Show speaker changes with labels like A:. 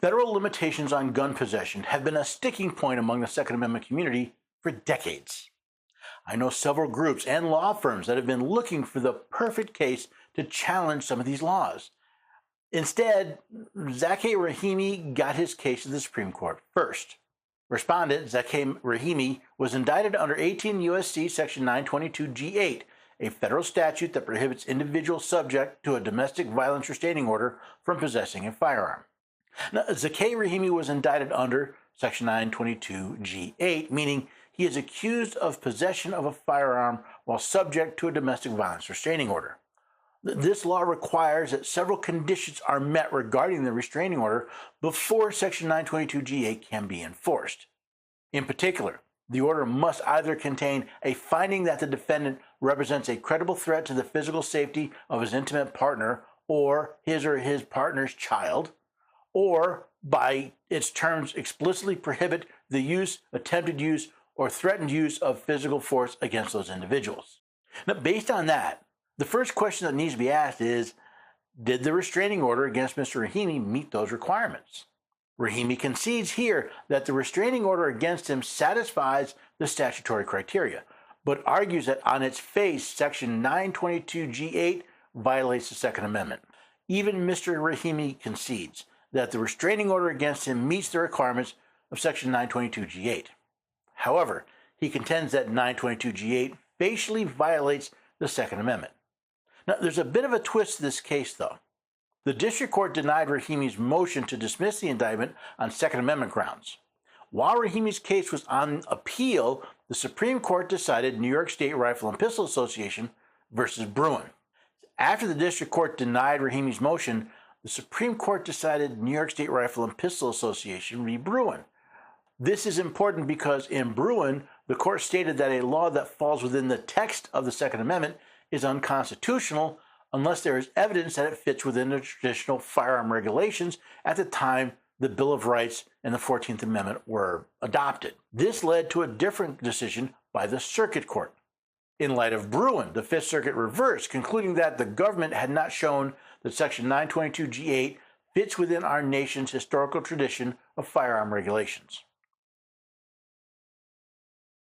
A: Federal limitations on gun possession have been a sticking point among the Second Amendment community for decades. I know several groups and law firms that have been looking for the perfect case to challenge some of these laws. Instead, Zakeh Rahimi got his case to the Supreme Court first. Respondent Zakeh Rahimi was indicted under 18 U.S.C. Section 922 G8, a federal statute that prohibits individuals subject to a domestic violence restraining order from possessing a firearm. Now, Zakeh Rahimi was indicted under Section 922 G8, meaning he is accused of possession of a firearm while subject to a domestic violence restraining order. This law requires that several conditions are met regarding the restraining order before Section 922 G8 can be enforced. In particular, the order must either contain a finding that the defendant represents a credible threat to the physical safety of his intimate partner or his partner's child, or by its terms explicitly prohibit the use, attempted use, or threatened use of physical force against those individuals. Now, based on that, the first question that needs to be asked is, did the restraining order against Mr. Rahimi meet those requirements? Rahimi concedes here that the restraining order against him satisfies the statutory criteria, but argues that on its face, Section 922 G8 violates the Second Amendment. Even Mr. Rahimi concedes that the restraining order against him meets the requirements of Section 922 G8. However, he contends that 922 G8 facially violates the Second Amendment. Now, there's a bit of a twist to this case, though. The district court denied Rahimi's motion to dismiss the indictment on Second Amendment grounds. While Rahimi's case was on appeal, the Supreme Court decided New York State Rifle and Pistol Association versus Bruin. After the district court denied Rahimi's motion, the Supreme Court decided New York State Rifle and Pistol Association v. Bruin. This is important because in Bruin, the court stated that a law that falls within the text of the Second Amendment is unconstitutional unless there is evidence that it fits within the traditional firearm regulations at the time the Bill of Rights and the 14th Amendment were adopted. This led to a different decision by the Circuit Court. In light of Bruin, the Fifth Circuit reversed, concluding that the government had not shown that Section 922 G8 fits within our nation's historical tradition of firearm regulations.